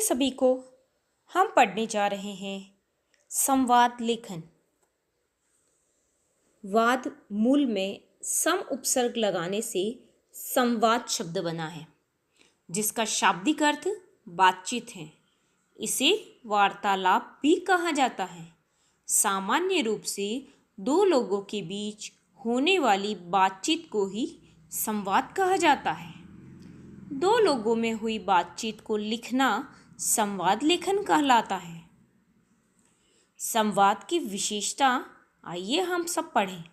सभी को हम पढ़ने जा रहे हैं संवाद लेखन। वाद मूल में सम उपसर्ग लगाने से संवाद शब्द बना है, जिसका शाब्दिक अर्थ बातचीत है। इसे वार्तालाप भी कहा जाता है। सामान्य रूप से दो लोगों के बीच होने वाली बातचीत को ही संवाद कहा जाता है। दो लोगों में हुई बातचीत को लिखना संवाद लेखन कहलाता है। संवाद की विशेषता आइए हम सब पढ़ें।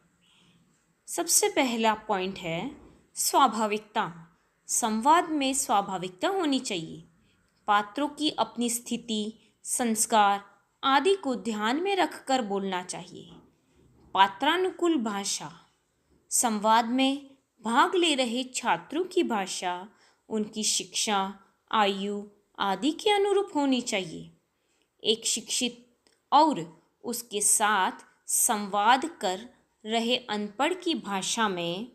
सबसे पहला पॉइंट है स्वाभाविकता। संवाद में स्वाभाविकता होनी चाहिए। पात्रों की अपनी स्थिति, संस्कार आदि को ध्यान में रखकर बोलना चाहिए। पात्रानुकूल भाषा। संवाद में भाग ले रहे छात्रों की भाषा उनकी शिक्षा, आयु आदि के अनुरूप होनी चाहिए। एक शिक्षित और उसके साथ संवाद कर रहे अनपढ़ की भाषा में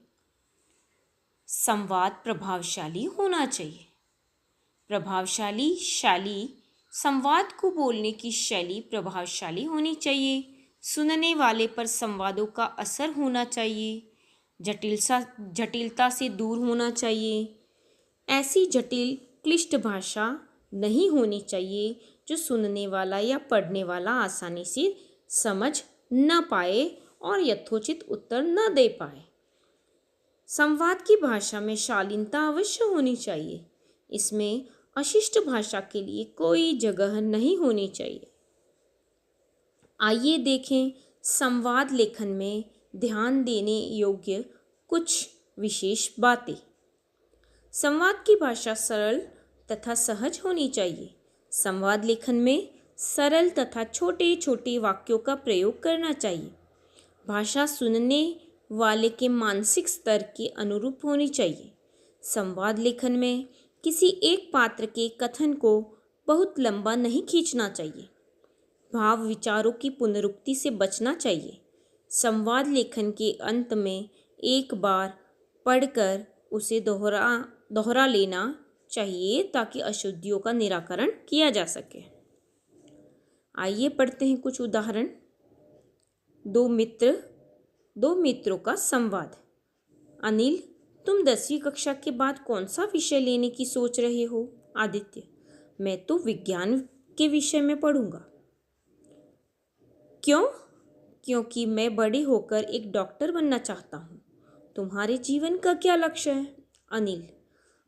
संवाद प्रभावशाली होना चाहिए। प्रभावशाली शाली संवाद को बोलने की शैली प्रभावशाली होनी चाहिए। सुनने वाले पर संवादों का असर होना चाहिए। जटिलता से दूर होना चाहिए। ऐसी जटिल क्लिष्ट भाषा नहीं होनी चाहिए जो सुनने वाला या पढ़ने वाला आसानी से समझ न पाए और यथोचित उत्तर न दे पाए। संवाद की भाषा में शालीनता अवश्य होनी चाहिए। इसमें अशिष्ट भाषा के लिए कोई जगह नहीं होनी चाहिए। आइए देखें संवाद लेखन में ध्यान देने योग्य कुछ विशेष बातें। संवाद की भाषा सरल तथा सहज होनी चाहिए। संवाद लेखन में सरल तथा छोटे छोटे वाक्यों का प्रयोग करना चाहिए। भाषा सुनने वाले के मानसिक स्तर के अनुरूप होनी चाहिए। संवाद लेखन में किसी एक पात्र के कथन को बहुत लंबा नहीं खींचना चाहिए। भाव विचारों की पुनरुक्ति से बचना चाहिए। संवाद लेखन के अंत में एक बार पढ़कर उसे दोहरा लेना चाहिए ताकि अशुद्धियों का निराकरण किया जा सके। आइए पढ़ते हैं कुछ उदाहरण। दो मित्रों का संवाद। अनिल, तुम 10वीं कक्षा के बाद कौन सा विषय लेने की सोच रहे हो? आदित्य, मैं तो विज्ञान के विषय में पढ़ूंगा। क्यों? क्योंकि मैं बड़े होकर एक डॉक्टर बनना चाहता हूँ। तुम्हारे जीवन का क्या लक्ष्य है? अनिल,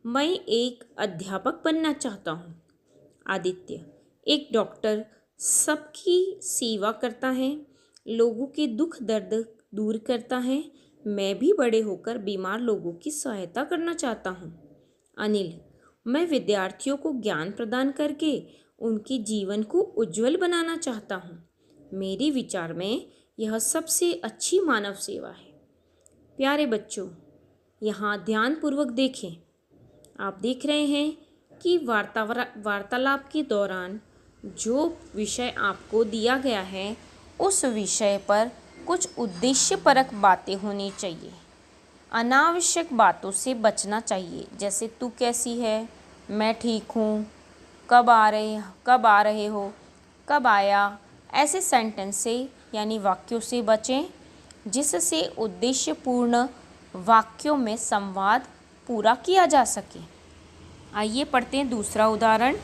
मैं एक अध्यापक बनना चाहता हूँ। आदित्य, एक डॉक्टर सबकी सेवा करता है, लोगों के दुख दर्द दूर करता है। मैं भी बड़े होकर बीमार लोगों की सहायता करना चाहता हूँ। अनिल, मैं विद्यार्थियों को ज्ञान प्रदान करके उनके जीवन को उज्जवल बनाना चाहता हूँ। मेरे विचार में यह सबसे अच्छी मानव सेवा है। प्यारे बच्चों, यहाँ ध्यानपूर्वक देखें। आप देख रहे हैं कि वार्तालाप के दौरान जो विषय आपको दिया गया है उस विषय पर कुछ उद्देश्यपरक बातें होनी चाहिए। अनावश्यक बातों से बचना चाहिए, जैसे तू कैसी है, मैं ठीक हूँ, कब आ रहे हो, कब आया। ऐसे सेंटेंस से यानी वाक्यों से बचें जिससे उद्देश्यपूर्ण वाक्यों में संवाद पूरा किया जा सके। आइए पढ़ते हैं दूसरा उदाहरण।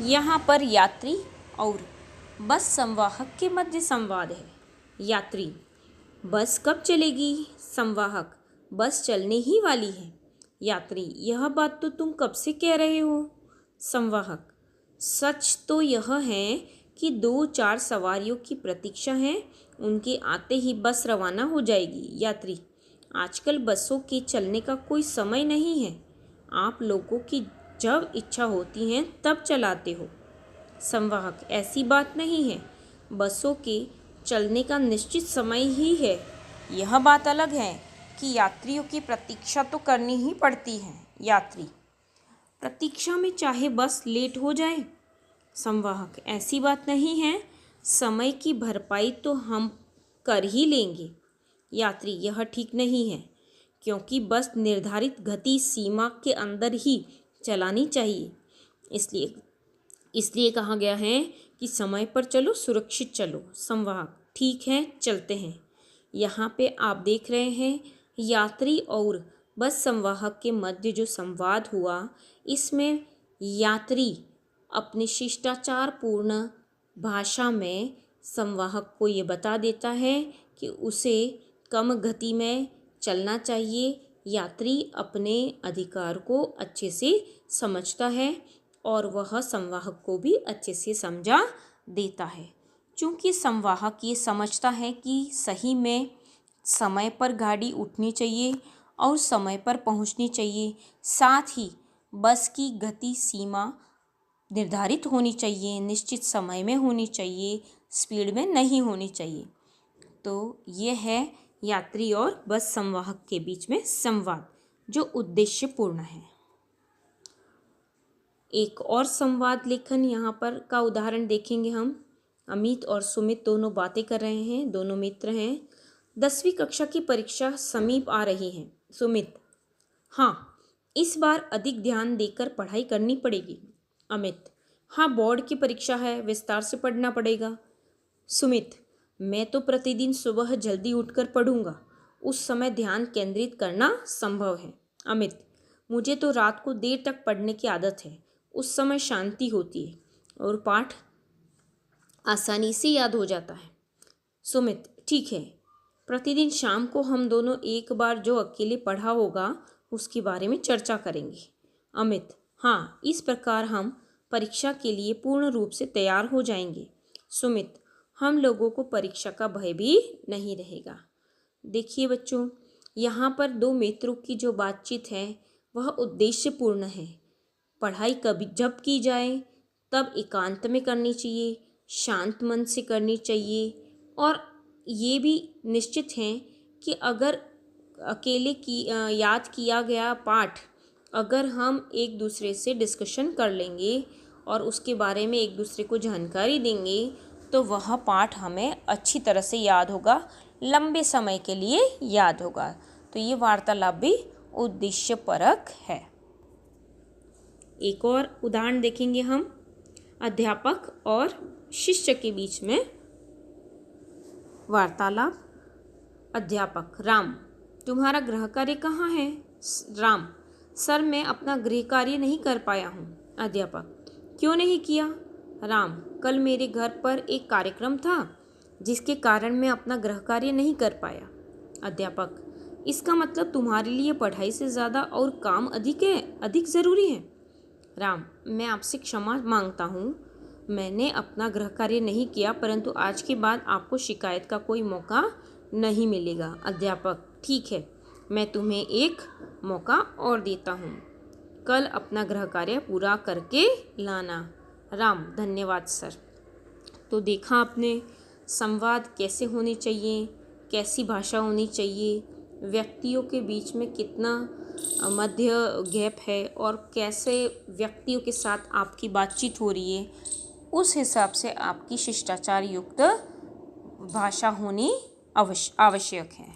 यहाँ पर यात्री और बस संवाहक के मध्य संवाद है। यात्री, बस कब चलेगी? संवाहक, बस चलने ही वाली है। यात्री, यह बात तो तुम कब से कह रहे हो? संवाहक, सच तो यह है कि 2-4 सवारियों की प्रतीक्षा है, उनके आते ही बस रवाना हो जाएगी। यात्री, आजकल बसों के चलने का कोई समय नहीं है, आप लोगों की जब इच्छा होती है तब चलाते हो। संवाहक, ऐसी बात नहीं है, बसों के चलने का निश्चित समय ही है। यह बात अलग है कि यात्रियों की प्रतीक्षा तो करनी ही पड़ती है। यात्री, प्रतीक्षा में चाहे बस लेट हो जाए। संवाहक, ऐसी बात नहीं है, समय की भरपाई तो हम कर ही लेंगे। यात्री, यह ठीक नहीं है, क्योंकि बस निर्धारित गति सीमा के अंदर ही चलानी चाहिए। इसलिए इसलिए कहा गया है कि समय पर चलो, सुरक्षित चलो। संवाहक, ठीक है चलते हैं। यहाँ पे आप देख रहे हैं यात्री और बस संवाहक के मध्य जो संवाद हुआ, इसमें यात्री अपनी शिष्टाचार पूर्ण भाषा में संवाहक को ये बता देता है कि उसे कम गति में चलना चाहिए। यात्री अपने अधिकार को अच्छे से समझता है और वह संवाहक को भी अच्छे से समझा देता है। चूँकि संवाहक ये समझता है कि सही में समय पर गाड़ी उठनी चाहिए और समय पर पहुंचनी चाहिए, साथ ही बस की गति सीमा निर्धारित होनी चाहिए, निश्चित समय में होनी चाहिए, स्पीड में नहीं होनी चाहिए। तो ये है यात्री और बस संवाहक के बीच में संवाद जो उद्देश्यपूर्ण है। एक और संवाद लेखन यहाँ पर का उदाहरण देखेंगे हम। अमित और सुमित दोनों बातें कर रहे हैं, दोनों मित्र हैं। 10वीं कक्षा की परीक्षा समीप आ रही है। सुमित, हाँ, इस बार अधिक ध्यान देकर पढ़ाई करनी पड़ेगी। अमित, हाँ, बोर्ड की परीक्षा है, विस्तार से पढ़ना पड़ेगा। सुमित, मैं तो प्रतिदिन सुबह जल्दी उठकर पढ़ूंगा, उस समय ध्यान केंद्रित करना संभव है। अमित, मुझे तो रात को देर तक पढ़ने की आदत है, उस समय शांति होती है और पाठ आसानी से याद हो जाता है। सुमित, ठीक है, प्रतिदिन शाम को हम दोनों एक बार जो अकेले पढ़ा होगा उसके बारे में चर्चा करेंगे। अमित, हाँ, इस प्रकार हम परीक्षा के लिए पूर्ण रूप से तैयार हो जाएंगे। सुमित, हम लोगों को परीक्षा का भय भी नहीं रहेगा। देखिए बच्चों, यहाँ पर दो मित्रों की जो बातचीत है वह उद्देश्यपूर्ण है। पढ़ाई कभी जब की जाए तब एकांत में करनी चाहिए, शांत मन से करनी चाहिए और ये भी निश्चित है कि अगर अकेले की याद किया गया पाठ अगर हम एक दूसरे से डिस्कशन कर लेंगे और उसके बारे में एक दूसरे को जानकारी देंगे तो वह पाठ हमें अच्छी तरह से याद होगा, लंबे समय के लिए याद होगा। तो ये वार्तालाप भी उद्देश्यपरक है। एक और उदाहरण देखेंगे हम, अध्यापक और शिष्य के बीच में वार्तालाप। अध्यापक, राम, तुम्हारा गृह कार्य कहाँ है? राम, सर, मैं अपना गृह कार्य नहीं कर पाया हूँ। अध्यापक, क्यों नहीं किया? राम, कल मेरे घर पर एक कार्यक्रम था जिसके कारण मैं अपना गृह कार्य नहीं कर पाया। अध्यापक, इसका मतलब तुम्हारे लिए पढ़ाई से ज़्यादा और काम अधिक ज़रूरी है। राम, मैं आपसे क्षमा मांगता हूँ, मैंने अपना गृह कार्य नहीं किया, परंतु आज के बाद आपको शिकायत का कोई मौका नहीं मिलेगा। अध्यापक, ठीक है, मैं तुम्हें एक मौका और देता हूँ, कल अपना गृह कार्य पूरा करके लाना। राम, धन्यवाद सर। तो देखा आपने संवाद कैसे होने चाहिए, कैसी भाषा होनी चाहिए, व्यक्तियों के बीच में कितना मध्य गैप है और कैसे व्यक्तियों के साथ आपकी बातचीत हो रही है, उस हिसाब से आपकी शिष्टाचार युक्त भाषा होनी आवश्यक है।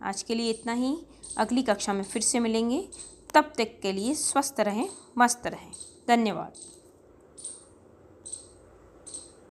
आज के लिए इतना ही, अगली कक्षा में फिर से मिलेंगे। तब तक के लिए स्वस्थ रहें, मस्त रहें। धन्यवाद।